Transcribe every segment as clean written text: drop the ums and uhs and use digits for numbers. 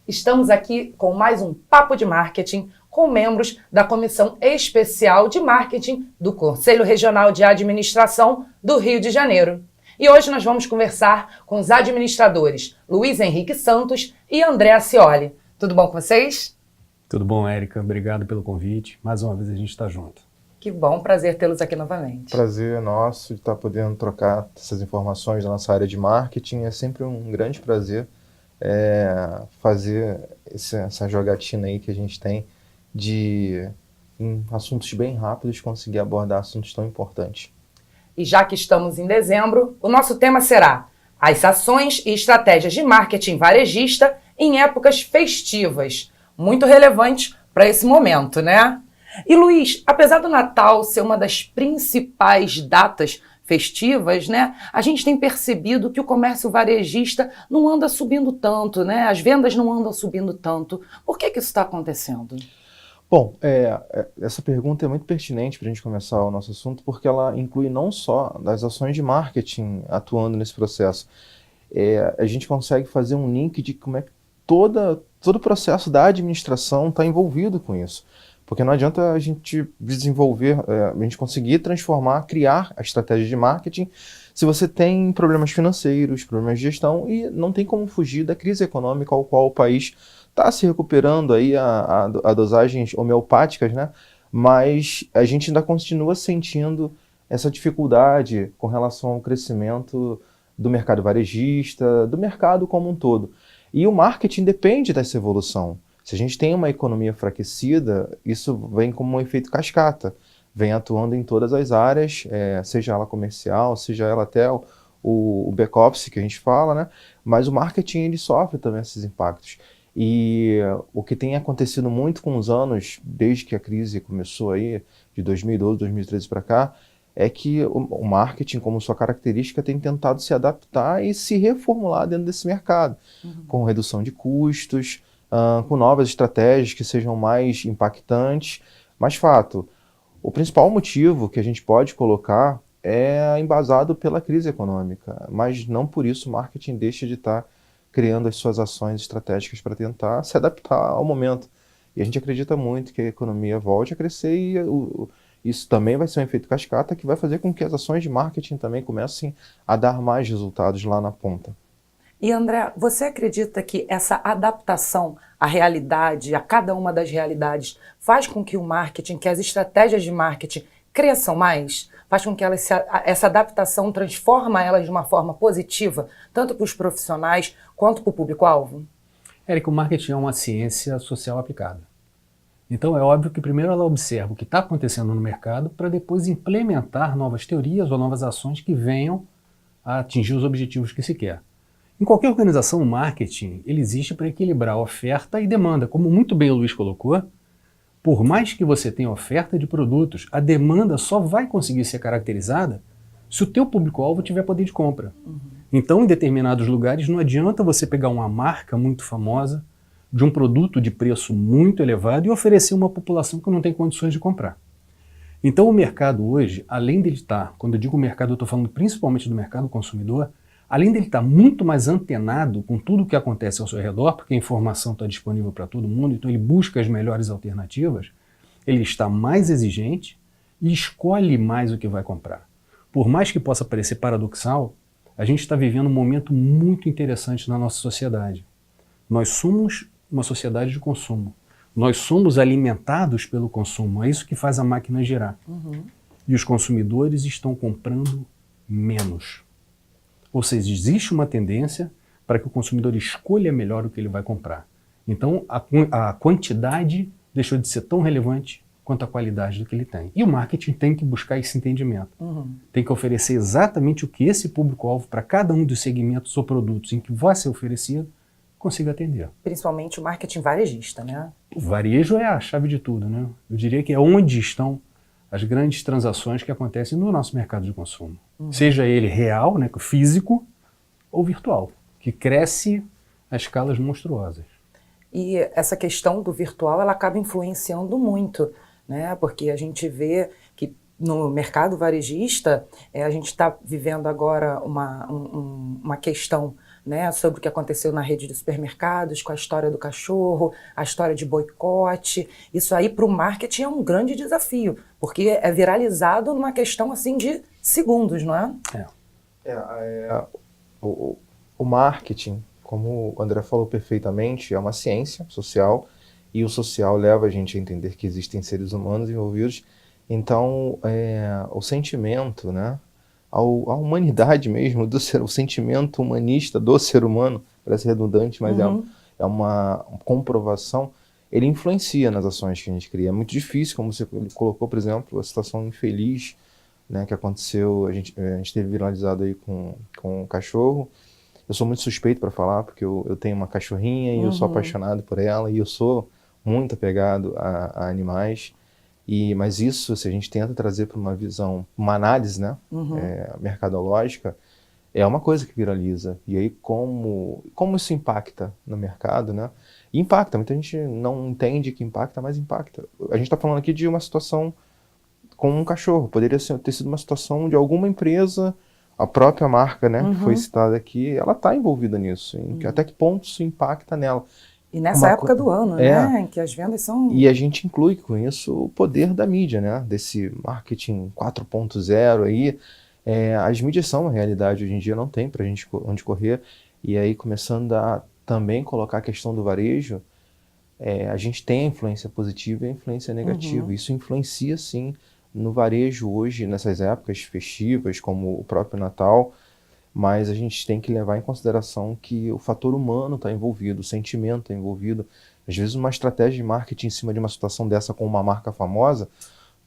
Estamos aqui com mais um Papo de Marketing com membros da Comissão Especial de Marketing do Conselho Regional de Administração do Rio de Janeiro. E hoje nós vamos conversar com os administradores Luiz Henrique Santos e André Acioli. Tudo bom com vocês? Tudo bom, Érica. Obrigado pelo convite. Mais uma vez a gente está junto. Que bom, prazer tê-los aqui novamente. Prazer nosso de estar podendo trocar essas informações da nossa área de marketing. É sempre um grande prazer fazer essa jogatina aí que a gente tem de, em assuntos bem rápidos, conseguir abordar assuntos tão importantes. E já que estamos em dezembro, o nosso tema será as ações e estratégias de marketing varejista em épocas festivas. Muito relevante para esse momento, né? E Luiz, apesar do Natal ser uma das principais datas festivas, né, a gente tem percebido que o comércio varejista não anda subindo tanto, né? As vendas não andam subindo tanto. Por que isso está acontecendo? Bom, essa pergunta é muito pertinente para a gente começar o nosso assunto, porque ela inclui não só das ações de marketing atuando nesse processo. A gente consegue fazer um link de como é que todo o processo da administração está envolvido com isso. Porque não adianta a gente desenvolver, a gente conseguir transformar, criar a estratégia de marketing se você tem problemas financeiros, problemas de gestão e não tem como fugir da crise econômica ao qual o país está se recuperando aí a dosagens homeopáticas, né? Mas a gente ainda continua sentindo essa dificuldade com relação ao crescimento do mercado varejista, do mercado como um todo. E o marketing depende dessa evolução. Se a gente tem uma economia enfraquecida, isso vem como um efeito cascata, vem atuando em todas as áreas, seja ela comercial, seja ela até o back-office que a gente fala, né? Mas o marketing ele sofre também esses impactos. E o que tem acontecido muito com os anos, desde que a crise começou aí, de 2012, 2013 para cá, é que o marketing, como sua característica, tem tentado se adaptar e se reformular dentro desse mercado, com redução de custos, com novas estratégias que sejam mais impactantes. Mas fato, o principal motivo que a gente pode colocar é embasado pela crise econômica, mas não por isso o marketing deixa de estar criando as suas ações estratégicas para tentar se adaptar ao momento. E a gente acredita muito que a economia volte a crescer e isso também vai ser um efeito cascata que vai fazer com que as ações de marketing também comecem a dar mais resultados lá na ponta. E André, você acredita que essa adaptação à realidade, a cada uma das realidades, faz com que o marketing, que as estratégias de marketing cresçam mais? Faz com que essa adaptação transforma elas de uma forma positiva, tanto para os profissionais quanto para o público-alvo? Érica, o marketing é uma ciência social aplicada. Então é óbvio que primeiro ela observa o que está acontecendo no mercado para depois implementar novas teorias ou novas ações que venham a atingir os objetivos que se quer. Em qualquer organização, o marketing ele existe para equilibrar oferta e demanda. Como muito bem o Luiz colocou, por mais que você tenha oferta de produtos, a demanda só vai conseguir ser caracterizada se o teu público-alvo tiver poder de compra. Então, em determinados lugares, não adianta você pegar uma marca muito famosa, de um produto de preço muito elevado e oferecer uma população que não tem condições de comprar. Então, o mercado hoje, além dele estar, quando eu digo mercado, eu estou falando principalmente do mercado consumidor, além dele estar muito mais antenado com tudo o que acontece ao seu redor, porque a informação está disponível para todo mundo, então ele busca as melhores alternativas, ele está mais exigente e escolhe mais o que vai comprar. Por mais que possa parecer paradoxal, a gente está vivendo um momento muito interessante na nossa sociedade. Nós somos uma sociedade de consumo. Nós somos alimentados pelo consumo. É isso que faz a máquina girar. E os consumidores estão comprando menos. Ou seja, existe uma tendência para que o consumidor escolha melhor o que ele vai comprar. Então, a quantidade deixou de ser tão relevante quanto a qualidade do que ele tem. E o marketing tem que buscar esse entendimento. Tem que oferecer exatamente o que esse público-alvo, para cada um dos segmentos ou produtos em que vai ser oferecido, consiga atender. Principalmente o marketing varejista, né? O varejo é a chave de tudo, né? Eu diria que é onde estão as grandes transações que acontecem no nosso mercado de consumo. Seja ele real, né, físico, ou virtual, que cresce a escalas monstruosas. E essa questão do virtual, ela acaba influenciando muito, né? Porque a gente vê que no mercado varejista, a gente está vivendo agora uma questão, né, sobre o que aconteceu na rede de supermercados, com a história do cachorro, a história de boicote. Isso aí para o marketing é um grande desafio, porque é viralizado numa questão assim de segundos, não é? O marketing, como o André falou perfeitamente, é uma ciência social, e o social leva a gente a entender que existem seres humanos envolvidos. Então, o sentimento, né, a humanidade mesmo, o sentimento humanista do ser humano, parece redundante, mas é uma comprovação, ele influencia nas ações que a gente cria. É muito difícil, como você colocou, por exemplo, a situação infeliz, né, que aconteceu, a gente teve viralizado aí com o cachorro. Eu sou muito suspeito para falar, porque eu tenho uma cachorrinha e eu sou apaixonado por ela, e eu sou muito apegado a animais. Mas isso, se a gente tenta trazer para uma visão, uma análise, né, mercadológica, é uma coisa que viraliza. E aí como isso impacta no mercado, né? E impacta, muita gente não entende que impacta, mas impacta. A gente está falando aqui de uma situação com um cachorro, poderia ter sido uma situação de alguma empresa, a própria marca, né, que foi citada aqui, ela está envolvida nisso, até que ponto isso impacta nela. E nessa época do ano, né, em que as vendas são... E a gente inclui com isso o poder da mídia, né, desse marketing 4.0 aí. As mídias são uma realidade hoje em dia, não tem pra gente onde correr. E aí, começando a também colocar a questão do varejo, a gente tem a influência positiva e a influência negativa. Isso influencia, sim, no varejo hoje, nessas épocas festivas, como o próprio Natal, mas a gente tem que levar em consideração que o fator humano está envolvido, o sentimento está envolvido. Às vezes uma estratégia de marketing em cima de uma situação dessa com uma marca famosa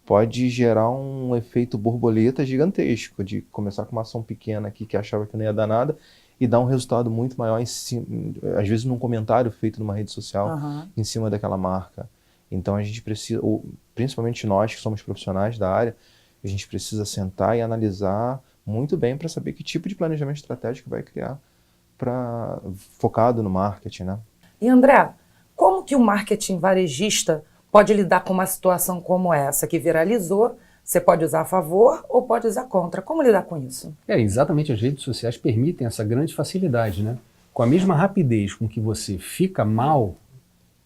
pode gerar um efeito borboleta gigantesco, de começar com uma ação pequena aqui que achava que não ia dar nada e dar um resultado muito maior, às vezes num comentário feito numa rede social em cima daquela marca. Então a gente precisa, principalmente nós que somos profissionais da área, a gente precisa sentar e analisar muito bem para saber que tipo de planejamento estratégico vai criar focado no marketing, né? E André, como que o marketing varejista pode lidar com uma situação como essa, que viralizou? Você pode usar a favor ou pode usar contra. Como lidar com isso? Exatamente, as redes sociais permitem essa grande facilidade, né? Com a mesma rapidez com que você fica mal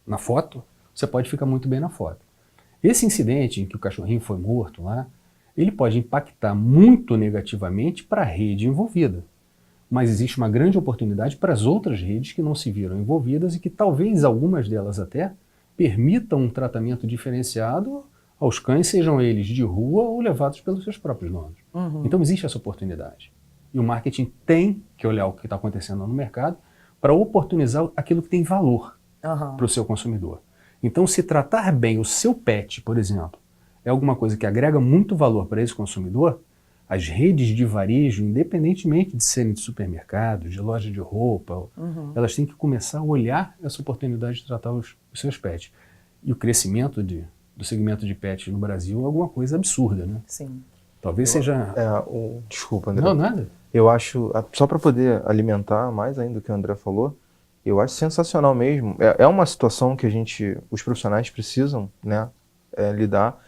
na foto, você pode ficar muito bem na foto. Esse incidente em que o cachorrinho foi morto lá, ele pode impactar muito negativamente para a rede envolvida. Mas existe uma grande oportunidade para as outras redes que não se viram envolvidas e que talvez algumas delas até permitam um tratamento diferenciado aos cães, sejam eles de rua ou levados pelos seus próprios donos. Então existe essa oportunidade. E o marketing tem que olhar o que está acontecendo no mercado para oportunizar aquilo que tem valor para o seu consumidor. Então, se tratar bem o seu pet, por exemplo, é alguma coisa que agrega muito valor para esse consumidor, as redes de varejo, independentemente de serem de supermercados, de loja de roupa, elas têm que começar a olhar essa oportunidade de tratar os seus pets. E o crescimento do segmento de pets no Brasil é alguma coisa absurda, né? Sim. Talvez seja... Desculpa, André. Não, nada. Eu acho, só para poder alimentar mais ainda o que o André falou, eu acho sensacional mesmo. É uma situação que os profissionais precisam, né, lidar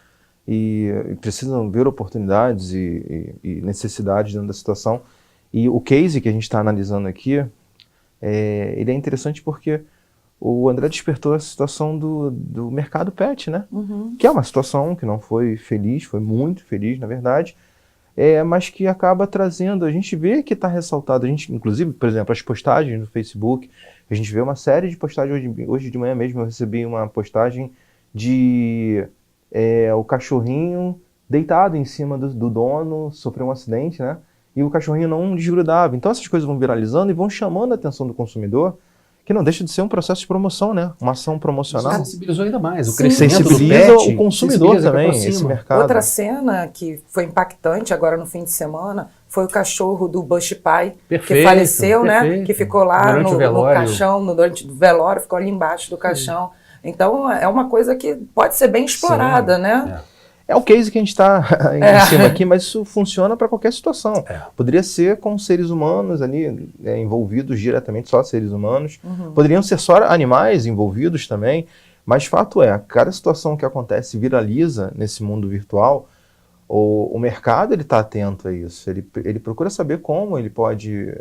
e precisam ver oportunidades e necessidades dentro da situação. E o case que a gente está analisando aqui, ele é interessante porque o André despertou a situação do mercado pet, né? Que é uma situação que não foi feliz, foi muito feliz, na verdade, mas que acaba trazendo, a gente vê que está ressaltado, inclusive, por exemplo, as postagens no Facebook, a gente vê uma série de postagens, hoje de manhã mesmo eu recebi uma postagem de o cachorrinho deitado em cima do dono, sofreu um acidente, né? E o cachorrinho não desgrudava. Então essas coisas vão viralizando e vão chamando a atenção do consumidor, que não deixa de ser um processo de promoção, né? Uma ação promocional. Isso sensibilizou ainda mais. O Sim. crescimento Sensibiliza do pet, o consumidor também, esse mercado. Outra cena que foi impactante agora no fim de semana foi o cachorro do Bush Pie, que faleceu, né? Que ficou lá no caixão, durante o velório, ficou ali embaixo do caixão. Então é uma coisa que pode ser bem explorada, né? É o case que a gente está em cima aqui, mas isso funciona para qualquer situação. Poderia ser com seres humanos ali envolvidos diretamente, só seres humanos. Poderiam ser só animais envolvidos também. Mas fato é, cada situação que acontece viraliza nesse mundo virtual, o mercado está atento a isso. Ele procura saber como ele pode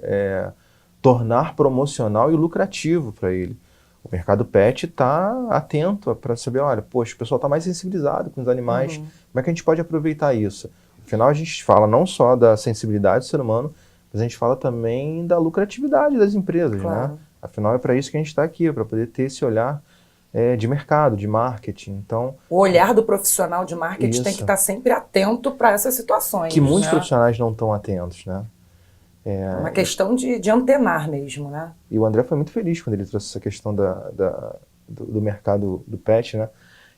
tornar promocional e lucrativo para ele. O mercado pet está atento para saber, olha, poxa, o pessoal está mais sensibilizado com os animais, como é que a gente pode aproveitar isso? Afinal, a gente fala não só da sensibilidade do ser humano, mas a gente fala também da lucratividade das empresas, Claro. né? Afinal, é para isso que a gente está aqui, para poder ter esse olhar de mercado, de marketing. Então, O olhar do profissional de marketing tem Isso. que estar sempre atento para essas situações. que muitos né? profissionais não estão atentos, né? É uma questão de antenar mesmo, né? E o André foi muito feliz quando ele trouxe essa questão do mercado do pet, né?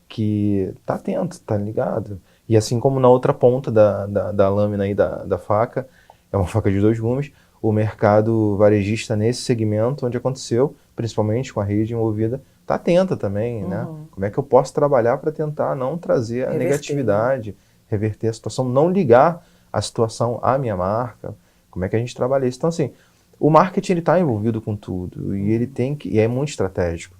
Que tá atento, tá ligado. E assim como na outra ponta da lâmina aí da faca, é uma faca de dois gumes, o mercado varejista nesse segmento onde aconteceu, principalmente com a rede envolvida, tá atenta também, né? Como é que eu posso trabalhar para tentar não trazer a Reverter, negatividade, reverter a situação, não ligar a situação à minha marca. Como é que a gente trabalha isso? Então, assim, o marketing ele está envolvido com tudo e ele tem que, e é muito estratégico.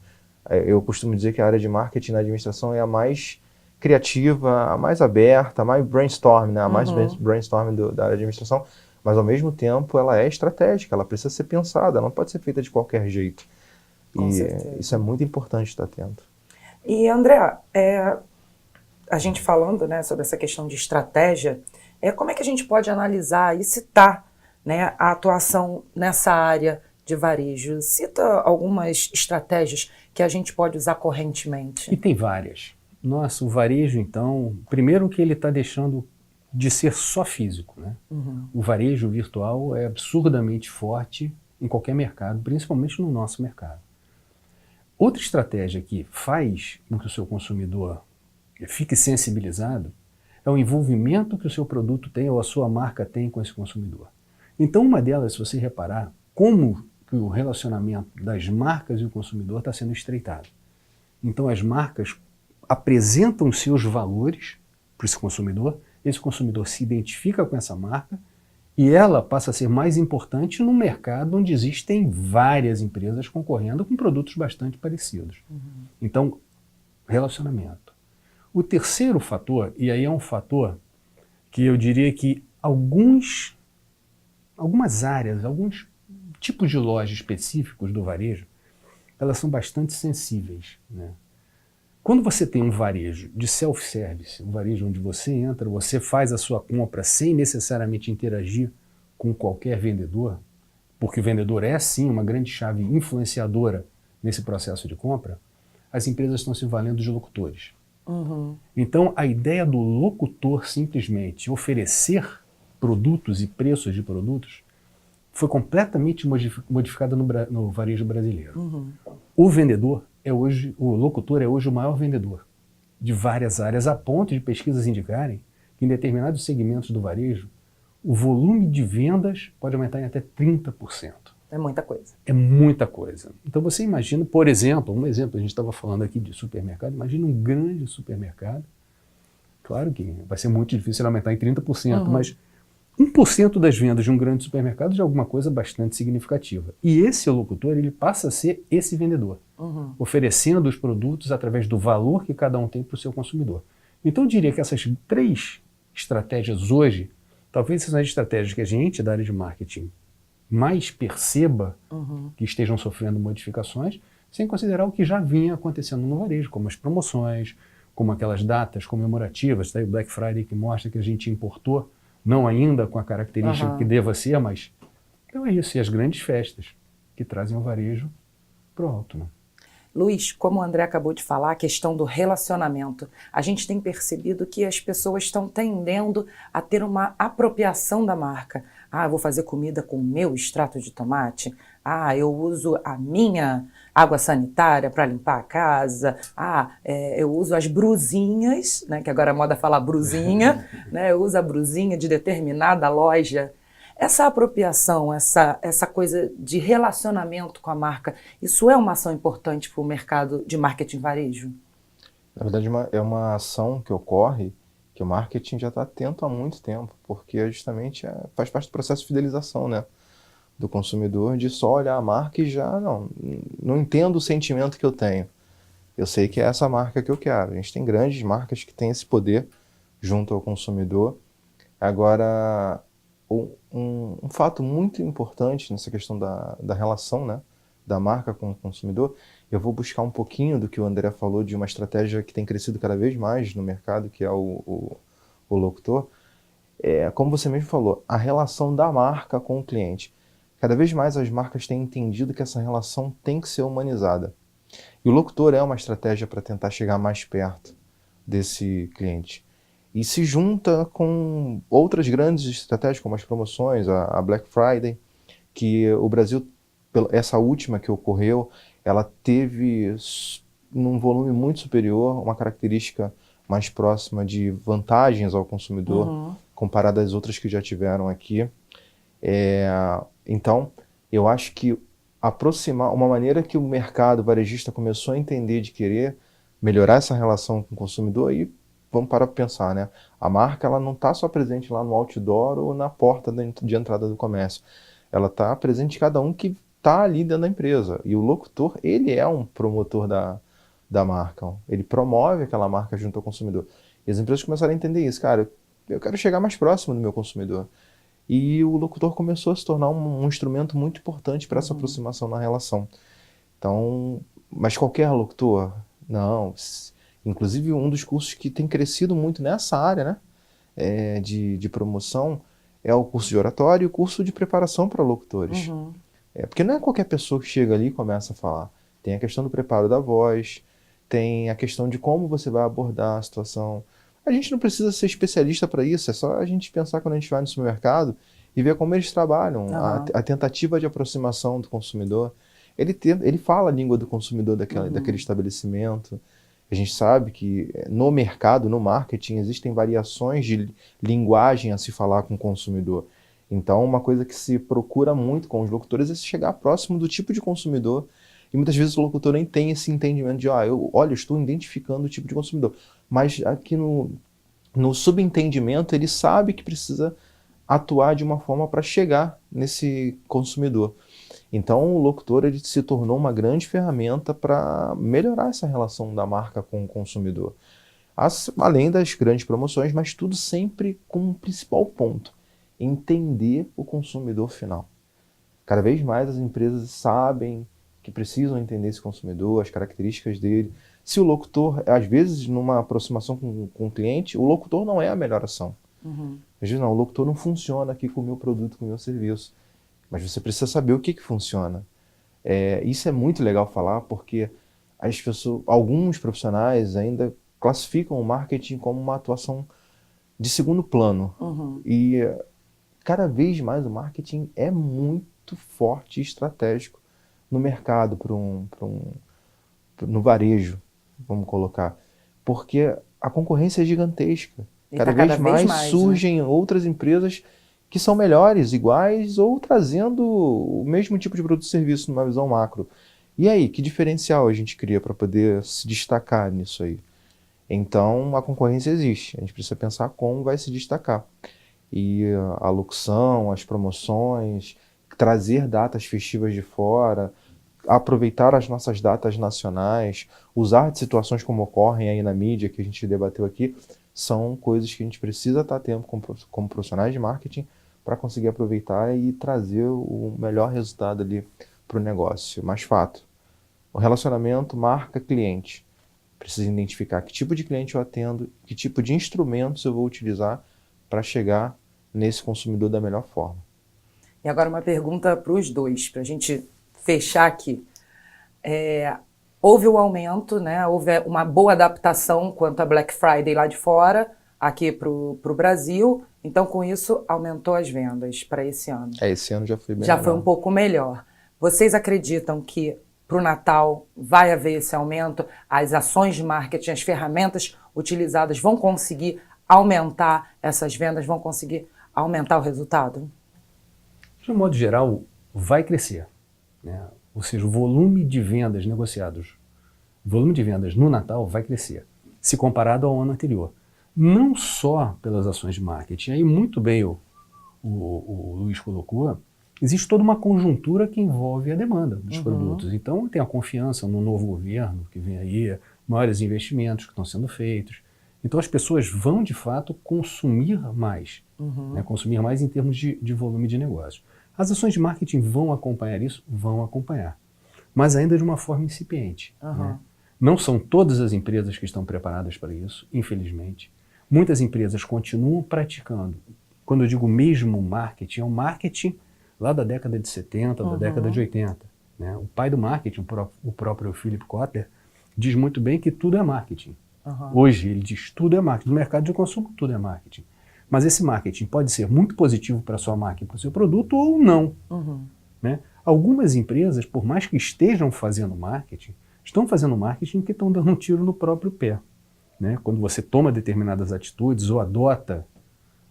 Eu costumo dizer que a área de marketing na administração é a mais criativa, a mais aberta, a mais brainstorm, né? A mais brainstorm da área de administração, mas ao mesmo tempo ela é estratégica, ela precisa ser pensada, ela não pode ser feita de qualquer jeito. Com E certeza. isso é muito importante estar atento. E, André, a gente falando, né, sobre essa questão de estratégia, como é que a gente pode analisar e citar, né, a atuação nessa área de varejo? Cita algumas estratégias que a gente pode usar correntemente. E tem várias. Nossa, o varejo, então, primeiro que ele está deixando de ser só físico, né? O varejo virtual é absurdamente forte em qualquer mercado, principalmente no nosso mercado. Outra estratégia que faz com que o seu consumidor fique sensibilizado é o envolvimento que o seu produto tem ou a sua marca tem com esse consumidor. Então, uma delas, se você reparar, como que o relacionamento das marcas e o consumidor está sendo estreitado. Então, as marcas apresentam seus valores para esse consumidor se identifica com essa marca e ela passa a ser mais importante no mercado onde existem várias empresas concorrendo com produtos bastante parecidos. Então, relacionamento. O terceiro fator, e aí é um fator que eu diria que algumas áreas, alguns tipos de lojas específicos do varejo, elas são bastante sensíveis, né? Quando você tem um varejo de self-service, um varejo onde você entra, você faz a sua compra sem necessariamente interagir com qualquer vendedor, porque o vendedor é sim uma grande chave influenciadora nesse processo de compra, as empresas estão se valendo de locutores. Então, a ideia do locutor simplesmente oferecer produtos e preços de produtos foi completamente modificada no varejo brasileiro. O vendedor o locutor é hoje o maior vendedor de várias áreas, a ponto de pesquisas indicarem que em determinados segmentos do varejo, o volume de vendas pode aumentar em até 30%. É muita coisa. É muita coisa. Então você imagina, por exemplo, a gente estava falando aqui de supermercado, imagina um grande supermercado, claro que vai ser muito difícil ele aumentar em 30%, mas 1% das vendas de um grande supermercado já é alguma coisa bastante significativa. E esse locutor, ele passa a ser esse vendedor, oferecendo os produtos através do valor que cada um tem para o seu consumidor. Então eu diria que essas 3 estratégias hoje, talvez sejam as estratégias que a gente da área de marketing mais perceba que estejam sofrendo modificações, sem considerar o que já vinha acontecendo no varejo, como as promoções, como aquelas datas comemorativas, tá? O Black Friday que mostra que a gente importou, não ainda com a característica que deva ser, mas então é isso, e as grandes festas que trazem o varejo para o alto, né? Luiz, como o André acabou de falar, a questão do relacionamento. A gente tem percebido que as pessoas estão tendendo a ter uma apropriação da marca. Eu vou fazer comida com o meu extrato de tomate. Eu uso a minha água sanitária para limpar a casa. Eu uso as brusinhas, né, que agora a moda fala brusinha, né, eu uso a brusinha de determinada loja. Essa apropriação, essa coisa de relacionamento com a marca, isso é uma ação importante para o mercado de marketing varejo? Na verdade, é uma ação que ocorre que o marketing já está atento há muito tempo, porque justamente faz parte do processo de fidelização, né, do consumidor, de só olhar a marca e já não entendo o sentimento que eu tenho. Eu sei que é essa marca que eu quero. A gente tem grandes marcas que têm esse poder junto ao consumidor. Agora, um fato muito importante nessa questão da relação, né, da marca com o consumidor. Eu vou buscar um pouquinho do que o André falou de uma estratégia que tem crescido cada vez mais no mercado, que é o locutor. Como você mesmo falou, a relação da marca com o cliente. Cada vez mais as marcas têm entendido que essa relação tem que ser humanizada. E o locutor é uma estratégia para tentar chegar mais perto desse cliente. E se junta com outras grandes estratégias, como as promoções, a Black Friday, que o Brasil, essa última que ocorreu, ela teve num volume muito superior, uma característica mais próxima de vantagens ao consumidor, comparada às outras que já tiveram aqui. Então, eu acho que aproximar, uma maneira que o mercado varejista começou a entender de querer melhorar essa relação com o consumidor, e vamos parar para pensar, né? A marca, ela não está só presente lá no outdoor ou na porta de entrada do comércio. Ela está presente em cada um que está ali dentro da empresa. E o locutor, ele é um promotor da marca. Ele promove aquela marca junto ao consumidor. E as empresas começaram a entender isso. Cara, eu quero chegar mais próximo do meu consumidor. E o locutor começou a se tornar um instrumento muito importante para essa aproximação na relação. Então, mas qualquer locutor? Não. Inclusive, um dos cursos que tem crescido muito nessa área, né, de promoção, é o curso de oratório e o curso de preparação para locutores. Porque não é qualquer pessoa que chega ali e começa a falar. Tem a questão do preparo da voz, tem a questão de como você vai abordar a situação. A gente não precisa ser especialista para isso, é só a gente pensar quando a gente vai no supermercado e ver como eles trabalham, a tentativa de aproximação do consumidor. Ele fala a língua do consumidor daquele estabelecimento. A gente sabe que no mercado, no marketing, existem variações de linguagem a se falar com o consumidor. Então, uma coisa que se procura muito com os locutores é chegar próximo do tipo de consumidor. E muitas vezes o locutor nem tem esse entendimento de, eu estou identificando o tipo de consumidor. Mas aqui no subentendimento, ele sabe que precisa atuar de uma forma para chegar nesse consumidor. Então, o locutor, ele se tornou uma grande ferramenta para melhorar essa relação da marca com o consumidor. Além das grandes promoções, mas tudo sempre com o principal ponto: entender o consumidor final. Cada vez mais as empresas sabem que precisam entender esse consumidor, as características dele. Se o locutor, às vezes, numa aproximação com o cliente, o locutor não é a melhor ação. Às vezes, não, o locutor não funciona aqui com o meu produto, com o meu serviço. Mas você precisa saber o que funciona. Isso é muito legal falar, porque alguns profissionais ainda classificam o marketing como uma atuação de segundo plano. E cada vez mais o marketing é muito forte e estratégico no mercado, no varejo, vamos colocar. Porque a concorrência é gigantesca. Cada vez mais surgem outras empresas que são melhores, iguais, ou trazendo o mesmo tipo de produto e serviço numa visão macro. E aí, que diferencial a gente cria para poder se destacar nisso aí? Então, a concorrência existe. A gente precisa pensar como vai se destacar. E a locução, as promoções, trazer datas festivas de fora, aproveitar as nossas datas nacionais, usar de situações como ocorrem aí na mídia, que a gente debateu aqui, são coisas que a gente precisa estar atento como profissionais de marketing para conseguir aproveitar e trazer o melhor resultado ali para o negócio. Mas fato, o relacionamento marca-cliente. Preciso identificar que tipo de cliente eu atendo, que tipo de instrumentos eu vou utilizar para chegar nesse consumidor da melhor forma. E agora uma pergunta para os dois, para a gente fechar aqui. Houve um aumento, né? Houve uma boa adaptação quanto a Black Friday lá de fora, aqui para o Brasil. Então, com isso, aumentou as vendas para esse ano. Esse ano já foi bem Já foi um pouco melhor. Vocês acreditam que para o Natal vai haver esse aumento? As ações de marketing, as ferramentas utilizadas vão conseguir aumentar essas vendas, vão conseguir aumentar o resultado? De um modo geral, vai crescer, né? Ou seja, o volume de vendas negociados, o volume de vendas no Natal vai crescer, se comparado ao ano anterior. Não só pelas ações de marketing, aí muito bem o Luiz colocou, existe toda uma conjuntura que envolve a demanda dos produtos. Então, tem a confiança no novo governo que vem aí, maiores investimentos que estão sendo feitos. Então as pessoas vão, de fato, consumir mais, né? Consumir mais em termos de volume de negócio. As ações de marketing vão acompanhar isso? Vão acompanhar, mas ainda de uma forma incipiente. Né? Não são todas as empresas que estão preparadas para isso, infelizmente. Muitas empresas continuam praticando, quando eu digo mesmo marketing, é um marketing lá da década de 70, da década de 80. Né? O pai do marketing, o próprio Philip Kotler, diz muito bem que tudo é marketing. Hoje ele diz tudo é marketing. No mercado de consumo, tudo é marketing. Mas esse marketing pode ser muito positivo para a sua marca e para o seu produto ou não. Né? Algumas empresas, por mais que estejam fazendo marketing, estão fazendo marketing que estão dando um tiro no próprio pé. Né? Quando você toma determinadas atitudes ou adota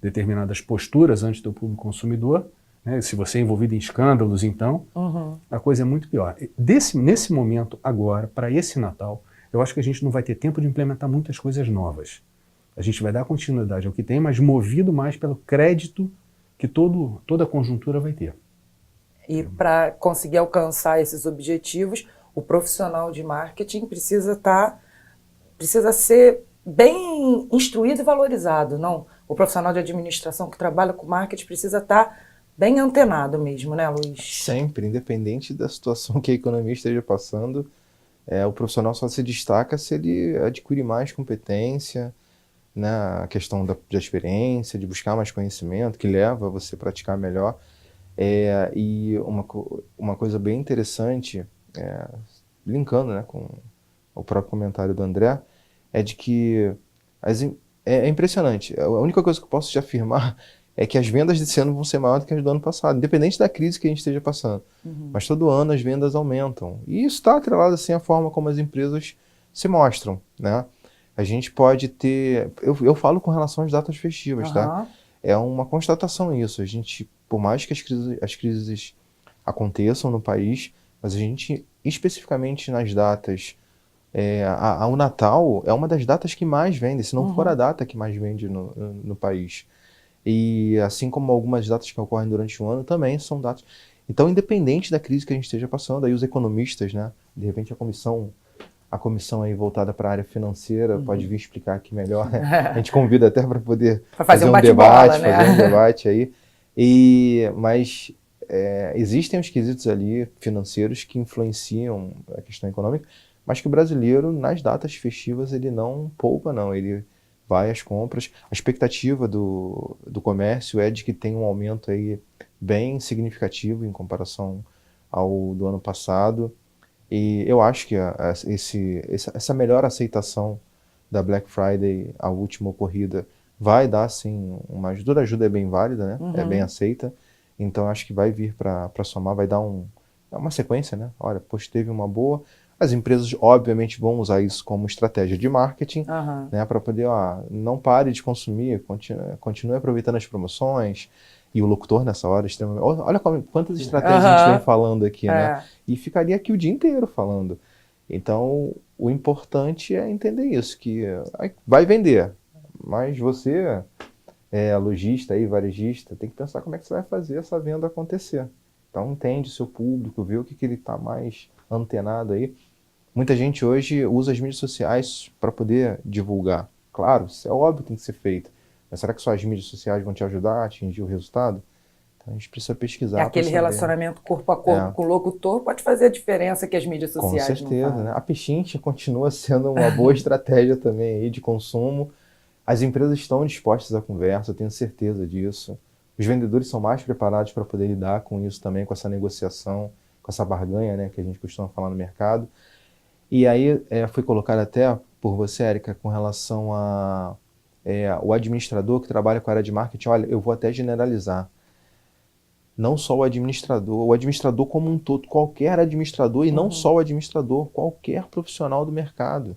determinadas posturas ante do público consumidor, né? Se você é envolvido em escândalos, então, a coisa é muito pior. Nesse momento, agora, para esse Natal, eu acho que a gente não vai ter tempo de implementar muitas coisas novas. A gente vai dar continuidade ao que tem, mas movido mais pelo crédito que toda a conjuntura vai ter. E para conseguir alcançar esses objetivos, o profissional de marketing precisa ser bem instruído e valorizado, não? O profissional de administração que trabalha com marketing precisa estar bem antenado mesmo, né, Luiz? Sempre, independente da situação que a economia esteja passando, o profissional só se destaca se ele adquire mais competência, né, a questão da experiência, de buscar mais conhecimento, que leva a você praticar melhor. E uma coisa bem interessante, linkando, né, com o próprio comentário do André, é de que é impressionante. A única coisa que eu posso te afirmar é que as vendas desse ano vão ser maiores do que as do ano passado, independente da crise que a gente esteja passando. Mas todo ano as vendas aumentam. E isso está atrelado assim à forma como as empresas se mostram, né? A gente pode ter... Eu falo com relação às datas festivas, tá? É uma constatação isso. A gente, por mais que as crises aconteçam no país, mas a gente, especificamente nas datas... o Natal é uma das datas que mais vende, se não for a data que mais vende no país. E assim como algumas datas que ocorrem durante o ano, também são datas. Então, independente da crise que a gente esteja passando, aí os economistas, né, de repente a comissão aí voltada para a área financeira pode vir explicar aqui melhor, né? A gente convida até para poder fazer um debate, né? Fazer um debate aí. Mas existem os quesitos ali financeiros que influenciam a questão econômica, mas que o brasileiro, nas datas festivas, ele não poupa, não. Ele vai às compras. A expectativa do comércio é de que tenha um aumento aí bem significativo em comparação ao do ano passado. E eu acho que essa melhor aceitação da Black Friday, a última ocorrida, vai dar, sim, uma ajuda. Toda ajuda é bem válida, né? É bem aceita. Então, acho que vai vir para somar, vai dar uma sequência, né? Olha, pois teve uma boa... As empresas, obviamente, vão usar isso como estratégia de marketing, né, para poder, não pare de consumir, continue aproveitando as promoções. E o locutor, nessa hora, extremamente... Olha quantas estratégias a gente vem falando aqui, né? E ficaria aqui o dia inteiro falando. Então, o importante é entender isso, que vai vender, mas você, lojista, varejista, tem que pensar como é que você vai fazer essa venda acontecer. Então, entende o seu público, vê o que ele está mais antenado aí. Muita gente hoje usa as mídias sociais para poder divulgar. Claro, isso é óbvio que tem que ser feito. Mas será que só as mídias sociais vão te ajudar a atingir o resultado? Então a gente precisa pesquisar. Aquele relacionamento corpo a corpo com o locutor pode fazer a diferença que as mídias sociais com certeza, não, né? A Pechincha continua sendo uma boa estratégia também aí de consumo. As empresas estão dispostas à conversa, eu tenho certeza disso. Os vendedores são mais preparados para poder lidar com isso também, com essa negociação, com essa barganha, né, que a gente costuma falar no mercado. E aí foi colocado até por você, Érica, com relação o administrador que trabalha com a área de marketing. Olha, eu vou até generalizar. Não só o administrador como um todo, qualquer administrador, e não só o administrador, qualquer profissional do mercado.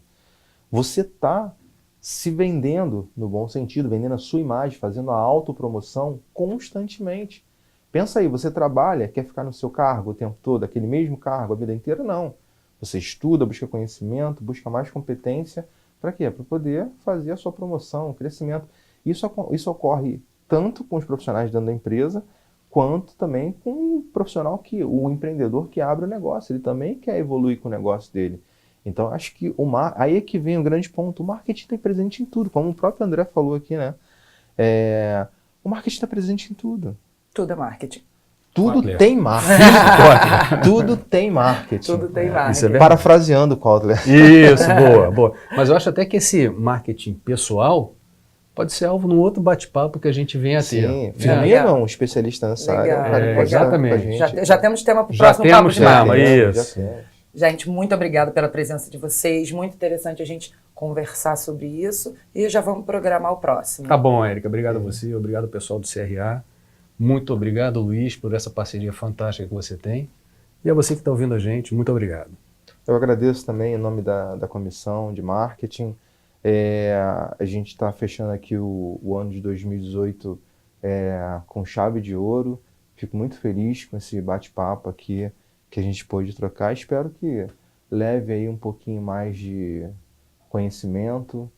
Você está se vendendo, no bom sentido, vendendo a sua imagem, fazendo a autopromoção constantemente. Pensa aí, você trabalha, quer ficar no seu cargo o tempo todo, aquele mesmo cargo a vida inteira? Não. Você estuda, busca conhecimento, busca mais competência. Para quê? Para poder fazer a sua promoção, crescimento. Isso ocorre tanto com os profissionais dentro da empresa, quanto também com o profissional, o empreendedor que abre o negócio. Ele também quer evoluir com o negócio dele. Então, acho que aí é que vem o grande ponto. O marketing está presente em tudo, como o próprio André falou aqui, né? O marketing está presente em tudo. Tudo é marketing. Tudo Kotler. tem marketing. Tudo tem marketing. Tudo tem marketing. Isso é verdade. Parafraseando o Kotler. Isso, boa, boa. Mas eu acho até que esse marketing pessoal pode ser alvo num outro bate-papo que a gente venha a ter. Sim, Firmino é um especialista nessa área. Legal. O cara pode estar Exatamente. com a gente. Já temos tema para o Já próximo Papo temos de tema, Marketing. isso. Já temos. Gente, muito obrigada pela presença de vocês. Muito interessante a gente conversar sobre isso. E já vamos programar o próximo. Tá bom, Érica. Obrigado a você, obrigado ao pessoal do CRA. Muito obrigado, Luiz, por essa parceria fantástica que você tem. E a você que está ouvindo a gente, muito obrigado. Eu agradeço também em nome da comissão de marketing. A gente está fechando aqui o ano de 2018 com chave de ouro. Fico muito feliz com esse bate-papo aqui que a gente pôde trocar. Espero que leve aí um pouquinho mais de conhecimento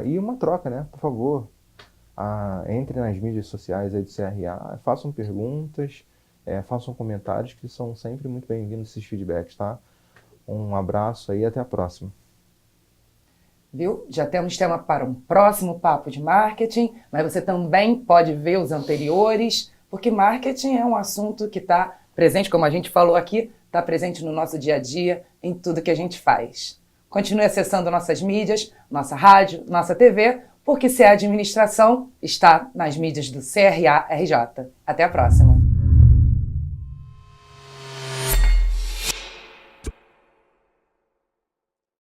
e uma troca, né? Por favor, entre nas mídias sociais aí do CRA, façam perguntas, façam comentários que são sempre muito bem-vindos esses feedbacks, tá? Um abraço aí e até a próxima. Viu? Já temos tema para um próximo Papo de Marketing, mas você também pode ver os anteriores, porque marketing é um assunto que está presente, como a gente falou aqui, está presente no nosso dia a dia, em tudo que a gente faz. Continue acessando nossas mídias, nossa rádio, nossa TV, porque CA Administração está nas mídias do CRA RJ. Até a próxima!